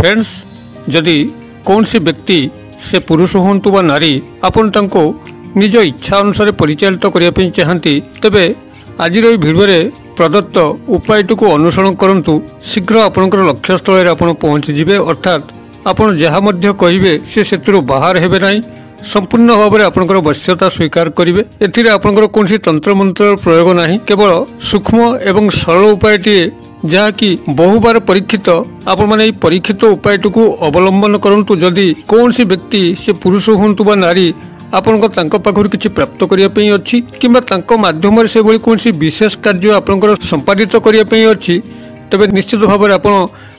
Friends जदि कौन सी व्यक्ति से पुरुष हूँ बा नारी आपन तांको निज इच्छा अनुसार परिचालित करने चाहती तेबे आज भिडियो प्रदत्त उपायटी को अनुसरण करंतु शीघ्र आपणकर लक्ष्य स्थल आप पहुँची जिवे अर्थात आपन जहाँ कहे से बाहर हेबे नहीं संपूर्ण भाव में आपंकर वश्यता स्वीकार करेंगे एथिरे आपंकर कौन तंत्र मंत्र प्रयोग नहीं केवल सूक्ष्म एवं सरल उपायटी जहाँकि बहुबार परीक्षित आपण मैंने परीक्षित उपायटी को अवलंबन करंतु जदि कौन सी व्यक्ति से पुरुष हूँ बा नारी आपन पाखर किसी प्राप्त करने अच्छी कि माध्यम से कौन विशेष कार्य आपंकर संपादित करने अच्छी तेज निश्चित भाव में आप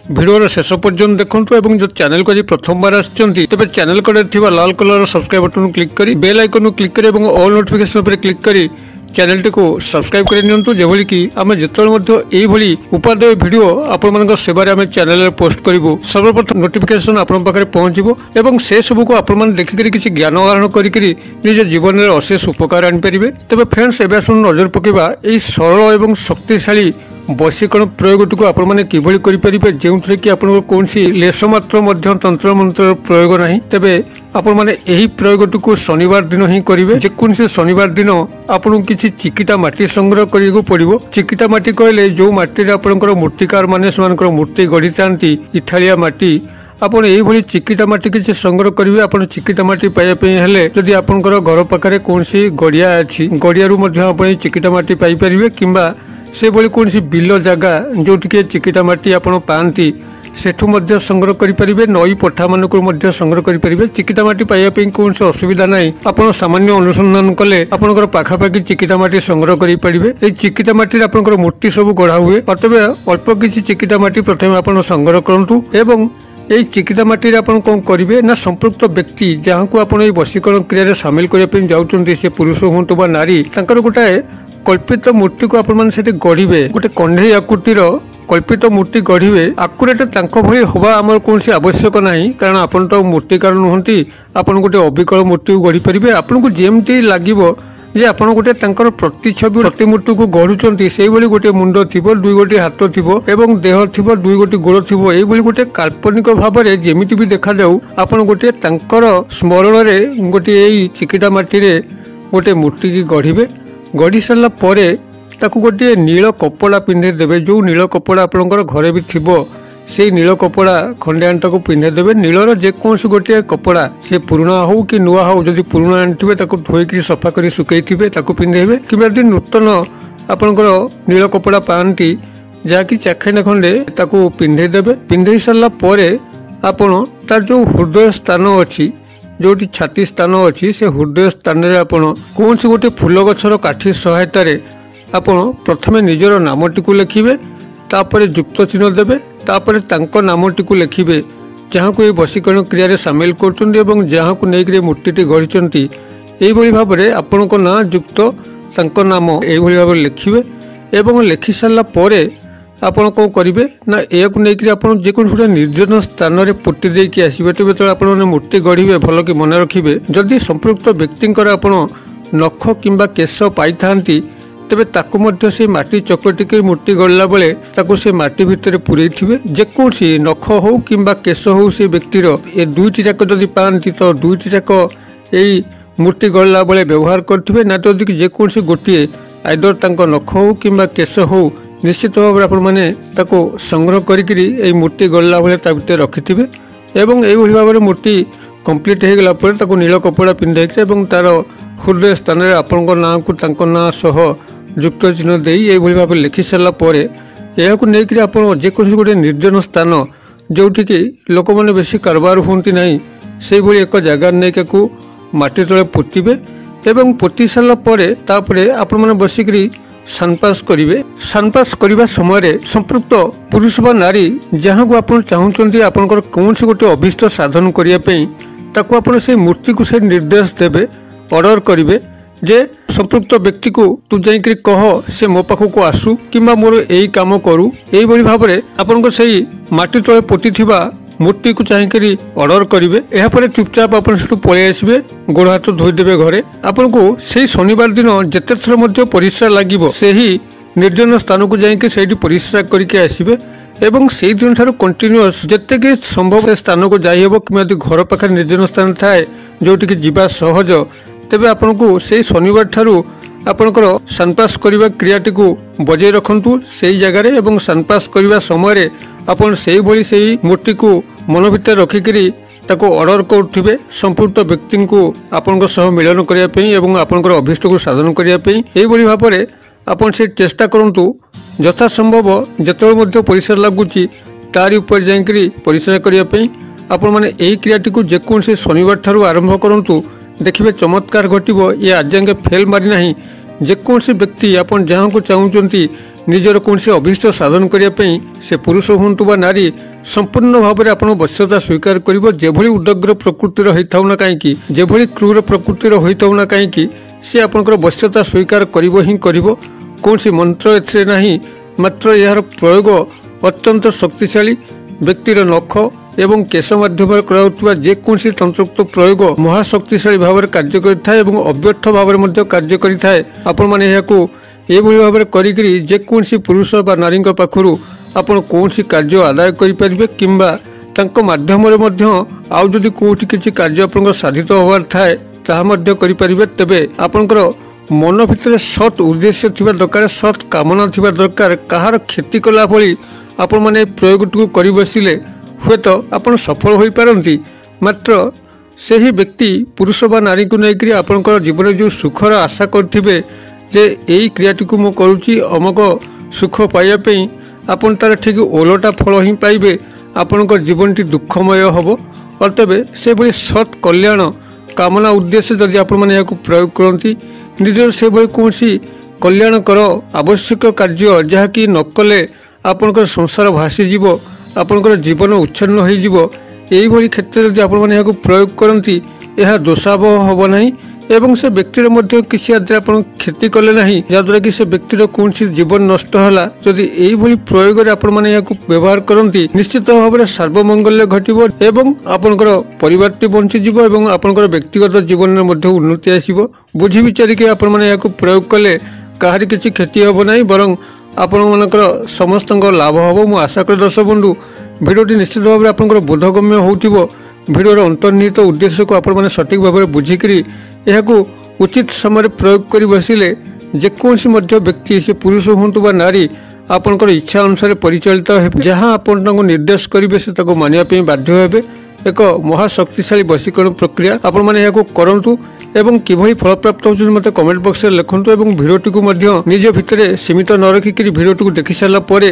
भिडियोर शेष पर्यंत देखंतु एवं जो चैनल को आज प्रथम बार आछंती तेबे चैनल कड़े थिबा लाल कलर सब्सक्राइब बटन क्लिक करी बेल आइकन क्लिक करी एवं ऑल नोटिफिकेशन पर क्लिक करी चैनल टी को सब्सक्राइब कर नियंतु जेभली कि आमे जेतल मध्य एई भली उपादेय भिडियो आपण मानक सेवारे आमे चैनल रे पोस्ट करिवो सर्वप्रथम नोटिफिकेशन आपण पाखरे पहुंचीबो एवं से सब को आपण मान देखि करी किछि ज्ञान आहरण करी करी निज जीवन रे अशेष उपकार आनि परिबे तबे फ्रेंड्स एबे सुन नजर पकेबा एई सरल एवं शक्तिशाली वशीकरण प्रयोगटी को आपण माने किभली करि परिबे जेउथरे कि आपण कौन सी लेस मात्र मध्य तंत्र मंत्र प्रयोग नहीं तेबे आपण माने एही प्रयोगटी को शनिवार दिन ही करिवे जे कौन से शनिवार दिन आपण किछि चिकिटा माटी संग्रह करिगो पड़िबो चिकिटा माटी कहले जो माटी रे आपणकर मूर्तिकार माने सेमानकर मूर्ति गढ़ी थांती इठालिया माटी आपण एही भली चिकिटा माटी किछि संग्रह करिवे आपण चिकिटा माटी पाइबा पई हेले जदि आपणकर घर पाखरे कौन सी गड़िया अछि गड़ियारू मध्य आपण चिकिटा माटी पाई परिवे किंबा से भली कौन सी बिल जगह जो चिकिटा माटी आपण पाती सेठू मध्य संग्रह करें नई पठा मान संग्रह करें चिकिटा माटी पाइबा कौन सी असुविधा ना आप सामान्य अनुसंधान कले आपंकर पाखापाखि चिकिटा माटी संग्रह करें चिकिटा माटी आपंकर मूर्ति सब गढ़ा हुए अतएव अल्प किसी चिकिटा माटी प्रथम आप संग्रह करूँ एवं यही चिकिटा माटी आप कौन करेंगे ना संपृक्त व्यक्ति जहाँ को आप वशीकरण क्रिया सामिल करने जाऊँच से पुरुष हूँ बा नारी गोटाए कल्पित मूर्ति को आपण माने गढ़े गोटे कंढे आकृतिर कल्पित मूर्ति गढ़े आकुरेट भली हवा आम कौन आवश्यक ना कारण आपन तो मूर्तिकार नुहति आपन गोटे अविकल मूर्ति को गढ़ी पारे आपन को जमी लगे जे आपन गोटे प्रतिछवि प्रतिमूर्ति को गढ़ुंट से गोटे मुंड थी दुई गोटे हाथ थी एवं देह थी दुई गोटे गोड़ थी ये गोटे काल्पनिक भाव में जमी भी देखा जाऊ आपन गोटे स्मरण में गोटे चिकिटा माटी गोटे मूर्ति की गढ़े गढ़ी सारा परे ताकू गोटे नील कपड़ा पिंधे देवे जो नील कपड़ा आपंकर घरे भी थी से नील कपड़ा खंडे आंटा को पिंधे देवे नीलर जेकोसी गोटे कपड़ा से पुराना हो कि नुआ हो जदि पुराना आनी धोईक सफा कर सुकई पिंधेबे कि नूतन आपंकर नील कपड़ा पाती जहाँकि चाखेंडे खंडे ताकू पिंधे देवे पिंधे सारा परे आपण तार जो हृदय स्थान अच्छी जो छाती स्थान अच्छी से हृदय स्थान में आप कौन सी गोटे फूल गछर काठी सहायता आपण प्रथमे निजर नामटी को लिखिबे तापर युक्त चिन्ह देवे तापर तांको नामटी को लिखिबे जहाँ को ये वशीकरण क्रिया रे सामिल करछन्ती एवं जहाँ को लेकर मूर्ति गढ़ी यही भाव में आपण को ना युक्त तांको नाम यही भाव में लिखिबे एवं लिखि सारा परे आपण कौन करेंगे ना या नहीं आप गोटे निर्जन स्थान में पोटी देकी आसवे तेज जो आप मूर्ति गढ़े भल कि मन रखिए जदि संपृक्त व्यक्ति नख किंबा केश पाई था तेरे ताकू से माटी चकटिक मूर्ति गढ़ला बेले से माटी भितर पूरे थे जेकोसी नख हो किंबा केश हो से व्यक्तिर ये दुईटी जाक जदि पाती तो दुईटी जाक यही मूर्ति गढ़ला बेले व्यवहार करेंगे ना तो जेकोसी गोटे आइदर तांको नख हो किंबा केश हो निश्चित भाव में आपने संग्रह करी मूर्ति गढ़ला भाई भर रखिथे एवं यही भाव में मूर्ति कंप्लीट हो गला नील कपड़ा पिंधे तार हृदय स्थान में आपण ना को ना सह युक्त चिन्ह दे यही भाव लिखि सारापर यह नहीं आप जेकोसी गोटे निर्जन स्थान जोटि कि लोक मैंने बेसी कारबार हूँ ना से एक जगार नहीं माटी तले पोतिबे एवं पोति सारापर आपण मैंने बसिक सानपास करेंगे सानपास करने समय संपृक्त पुरुष बा नारी जहाँ को आप चाहते आपंकर कौन सी गोटे अभीष्ट साधन करने आप से मूर्ति को से निर्देश देवे ऑर्डर करेंगे जे संपृक्त व्यक्ति को तू जाकर कह से मो पाख को आसू कि मोर यही कम करू यही भाव में आपन से माटी तले पोती मूर्ति को चाहिए ऑर्डर करेंगे यापर चुपचाप आप पलि आसवे गोड़ हाथ धोईदेवे घरे आपन को से शनिवार दिन जिते थर परिश्रा लगे से ही निर्जन स्थान को जाकि परिश्रा करके आसवे ଏବଂ ସେଇ ଦିନଠାରୁ କଣ୍ଟିନ୍ୟୁଅସ୍ ଯେତିକି ସମ୍ଭବ ସେ ସ୍ଥାନକୁ ଯାଇହେବ କିମ୍ବା ଯଦି ଘର ପାଖରେ ନିର୍ଜନ ସ୍ଥାନ ଥାଏ ଯେଉଁଠିକି ଯିବା ସହଜ, ତେବେ ଆପଣଙ୍କୁ ସେଇ ଶନିବାର ଠାରୁ ଆପଣଙ୍କର ସାନପାସ୍ କରିବା କ୍ରିୟାଟିକୁ ବଜାଇ ରଖନ୍ତୁ ସେଇ ଜାଗାରେ ଏବଂ ସାନପାସ୍ କରିବା ସମୟରେ ଆପଣ ସେଇଭଳି ସେଇ ମୂର୍ତ୍ତିକୁ ମନ ଭିତରେ ରଖିକିରି ତାକୁ ଅର୍ଡ଼ର କରୁଥିବେ ସମ୍ପୃକ୍ତ ବ୍ୟକ୍ତିଙ୍କୁ ଆପଣଙ୍କ ସହ ମିଳନ କରିବା ପାଇଁ ଏବଂ ଆପଣଙ୍କର ଅଭୀଷ୍ଟକୁ ସାଧନ କରିବା ପାଇଁ। ଏହିଭଳି ଭାବରେ ଆପଣ ସେ ଚେଷ୍ଟା କରନ୍ତୁ ଯଥାସମ୍ଭବ ଯେତେବେଳେ ମଧ୍ୟ ପରିସ୍ରା ଲାଗୁଛି ତାରି ଉପରେ ଯାଇକରି ପରିସ୍ରା କରିବା ପାଇଁ। ଆପଣମାନେ ଏହି କ୍ରିୟାଟିକୁ ଯେକୌଣସି ଶନିବାର ଠାରୁ ଆରମ୍ଭ କରନ୍ତୁ, ଦେଖିବେ ଚମତ୍କାର ଘଟିବ। ଏ ଆଯାଙ୍କେ ଫେଲ୍ ମାରି ନାହିଁ। ଯେକୌଣସି ବ୍ୟକ୍ତି ଆପଣ ଯାହାକୁ ଚାହୁଁଛନ୍ତି ନିଜର କୌଣସି ଅଭୀଷ୍ଟ ସାଧନ କରିବା ପାଇଁ, ସେ ପୁରୁଷ ହୁଅନ୍ତୁ ବା ନାରୀ, ସମ୍ପୂର୍ଣ୍ଣ ଭାବରେ ଆପଣଙ୍କ ବଶ୍ୟତା ସ୍ୱୀକାର କରିବ। ଯେଭଳି ଉଦଗ୍ର ପ୍ରକୃତିର ହୋଇଥାଉ ନା କାହିଁକି, ଯେଭଳି କ୍ରୂର ପ୍ରକୃତିର ହୋଇଥାଉ ନା କାହିଁକି, ସେ ଆପଣଙ୍କର ବଶ୍ୟତା ସ୍ୱୀକାର କରିବ ହିଁ କରିବ। କୌଣସି ମନ୍ତ୍ର ଏଥିରେ ନାହିଁ, ମାତ୍ର ଏହାର ପ୍ରୟୋଗ ଅତ୍ୟନ୍ତ ଶକ୍ତିଶାଳୀ। ବ୍ୟକ୍ତିର ନଖ ଏବଂ କେଶ ମାଧ୍ୟମରେ କରାଯାଉଥିବା ଯେକୌଣସି ତନ୍ତ୍ରୋକ୍ତ ପ୍ରୟୋଗ ମହାଶକ୍ତିଶାଳୀ ଭାବରେ କାର୍ଯ୍ୟ କରିଥାଏ ଏବଂ ଅବ୍ୟର୍ଥ ଭାବରେ ମଧ୍ୟ କାର୍ଯ୍ୟ କରିଥାଏ। ଆପଣମାନେ ଏହାକୁ ଏଭଳି ଭାବରେ କରିକିରି ଯେକୌଣସି ପୁରୁଷ ବା ନାରୀଙ୍କ ପାଖରୁ ଆପଣ କୌଣସି କାର୍ଯ୍ୟ ଆଦାୟ କରିପାରିବେ କିମ୍ବା ତାଙ୍କ ମାଧ୍ୟମରେ ମଧ୍ୟ ଆଉ ଯଦି କେଉଁଠି କିଛି କାର୍ଯ୍ୟ ଆପଣଙ୍କର ସାଧିତ ହେବାର ଥାଏ ତାହା ମଧ୍ୟ କରିପାରିବେ। ତେବେ ଆପଣଙ୍କର ମନ ଭିତରେ ସତ୍ ଉଦ୍ଦେଶ୍ୟ ଥିବା ଦରକାର, ସତ୍ କାମନା ଥିବା ଦରକାର। କାହାର କ୍ଷତି କଲା ଭଳି ଆପଣମାନେ ପ୍ରୟୋଗଟିକୁ କରି ବସିଲେ ହୁଏତ ଆପଣ ସଫଳ ହୋଇପାରନ୍ତି, ମାତ୍ର ସେହି ବ୍ୟକ୍ତି ପୁରୁଷ ବା ନାରୀଙ୍କୁ ନେଇକରି ଆପଣଙ୍କର ଜୀବନରେ ଯେଉଁ ସୁଖର ଆଶା କରିଥିବେ ଯେ ଏଇ କ୍ରିୟାଟିକୁ ମୁଁ କରୁଛି ଅମକ ସୁଖ ପାଇବା ପାଇଁ, ଆପଣ ତାର ଠିକ୍ ଓଲଟା ଫଳ ହିଁ ପାଇବେ। ଆପଣଙ୍କ ଜୀବନଟି ଦୁଃଖମୟ ହେବ। ଅତଏବ ସେଭଳି ସତ୍ କଲ୍ୟାଣ କାମନା ଉଦ୍ଦେଶ୍ୟ ଯଦି ଆପଣମାନେ ଏହାକୁ ପ୍ରୟୋଗ କରନ୍ତି, ନିଜର ସେଭଳି କୌଣସି କଲ୍ୟାଣକର ଆବଶ୍ୟକ କାର୍ଯ୍ୟ ଯାହାକି ନ କଲେ ଆପଣଙ୍କର ସଂସାର ଭାସିଯିବ, ଆପଣଙ୍କର ଜୀବନ ଉଚ୍ଛନ୍ନ ହୋଇଯିବ, ଏଇଭଳି କ୍ଷେତ୍ରରେ ଯଦି ଆପଣମାନେ ଏହାକୁ ପ୍ରୟୋଗ କରନ୍ତି ଏହା ଦୋଷାବହ ହେବ ନାହିଁ ଏବଂ ସେ ବ୍ୟକ୍ତିର ମଧ୍ୟ କିଛି ଆଦ୍ୟରେ ଆପଣ କ୍ଷତି କଲେ ନାହିଁ, ଯାହାଦ୍ୱାରା କି ସେ ବ୍ୟକ୍ତିର କୌଣସି ଜୀବନ ନଷ୍ଟ ହେଲା। ଯଦି ଏଇଭଳି ପ୍ରୟୋଗରେ ଆପଣମାନେ ଏହାକୁ ବ୍ୟବହାର କରନ୍ତି, ନିଶ୍ଚିତ ଭାବରେ ସର୍ବମଙ୍ଗଲ୍ୟ ଘଟିବ ଏବଂ ଆପଣଙ୍କର ପରିବାରଟି ବଞ୍ଚିଯିବ ଏବଂ ଆପଣଙ୍କର ବ୍ୟକ୍ତିଗତ ଜୀବନରେ ମଧ୍ୟ ଉନ୍ନତି ଆସିବ। ବୁଝି ବିଚାରିକି ଆପଣମାନେ ଏହାକୁ ପ୍ରୟୋଗ କଲେ କାହାରି କିଛି କ୍ଷତି ହେବ ନାହିଁ, ବରଂ ଆପଣମାନଙ୍କର ସମସ୍ତଙ୍କ ଲାଭ ହେବ। ମୁଁ ଆଶା କରେ ଦର୍ଶକ ବନ୍ଧୁ ଭିଡ଼ିଓଟି ନିଶ୍ଚିତ ଭାବରେ ଆପଣଙ୍କର ବୋଧଗମ୍ୟ ହେଉଥିବ। ଭିଡ଼ିଓର ଅନ୍ତର୍ନିହିତ ଉଦ୍ଦେଶ୍ୟକୁ ଆପଣମାନେ ସଠିକ୍ ଭାବରେ ବୁଝିକରି ଏହାକୁ ଉଚିତ ସମୟରେ ପ୍ରୟୋଗ କରି ବସିଲେ ଯେକୌଣସି ମଧ୍ୟ ବ୍ୟକ୍ତି, ସେ ପୁରୁଷ ହୁଅନ୍ତୁ ବା ନାରୀ, ଆପଣଙ୍କର ଇଚ୍ଛା ଅନୁସାରେ ପରିଚାଳିତ ହେବେ। ଯାହା ଆପଣ ତାଙ୍କୁ ନିର୍ଦ୍ଦେଶ କରିବେ ସେ ତାକୁ ମାନିବା ପାଇଁ ବାଧ୍ୟ ହେବେ। ଏକ ମହାଶକ୍ତିଶାଳୀ ବଶୀକରଣ ପ୍ରକ୍ରିୟା। ଆପଣମାନେ ଏହାକୁ କରନ୍ତୁ ଏବଂ କିଭଳି ଫଳପ୍ରାପ୍ତ ହେଉଛନ୍ତି ମୋତେ କମେଣ୍ଟ ବକ୍ସରେ ଲେଖନ୍ତୁ ଏବଂ ଭିଡ଼ିଓଟିକୁ ମଧ୍ୟ ନିଜ ଭିତରେ ସୀମିତ ନ ରଖିକରି ଭିଡ଼ିଓଟିକୁ ଦେଖି ସାରିଲା ପରେ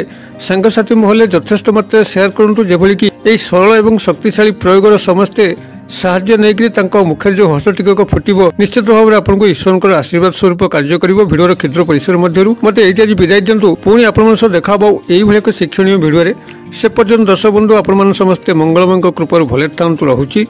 ସାଙ୍ଗସାଥି ମହଲରେ ଯଥେଷ୍ଟ ମାତ୍ରାରେ ସେୟାର କରନ୍ତୁ, ଯେଭଳିକି ଏହି ସରଳ ଏବଂ ଶକ୍ତିଶାଳୀ ପ୍ରୟୋଗର ସମସ୍ତେ ସାହାଯ୍ୟ ନେଇକରି ତାଙ୍କ ମୁଖରେ ଯେଉଁ ହସ ଟିକକ ଫୁଟିବ ନିଶ୍ଚିତ ଭାବରେ ଆପଣଙ୍କୁ ଈଶ୍ୱରଙ୍କର ଆଶୀର୍ବାଦ ସ୍ୱରୂପ କାର୍ଯ୍ୟ କରିବ। ଭିଡ଼ିଓର କ୍ଷୁଦ୍ର ପରିସର ମଧ୍ୟରୁ ମୋତେ ଏଇଠି ଆଜି ବିଦାୟ ଦିଅନ୍ତୁ। ପୁଣି ଆପଣମାନଙ୍କ ସହ ଦେଖା ହେବ ଏଇଭଳି ଏକ ଶିକ୍ଷଣୀୟ ଭିଡ଼ିଓରେ। ସେ ପର୍ଯ୍ୟନ୍ତ ଦର୍ଶକ ବନ୍ଧୁ ଆପଣମାନେ ସମସ୍ତେ ମଙ୍ଗଳମୟଙ୍କ କୃପାରୁ ଭଲରେ ଥାଆନ୍ତୁ। ରହୁଛି।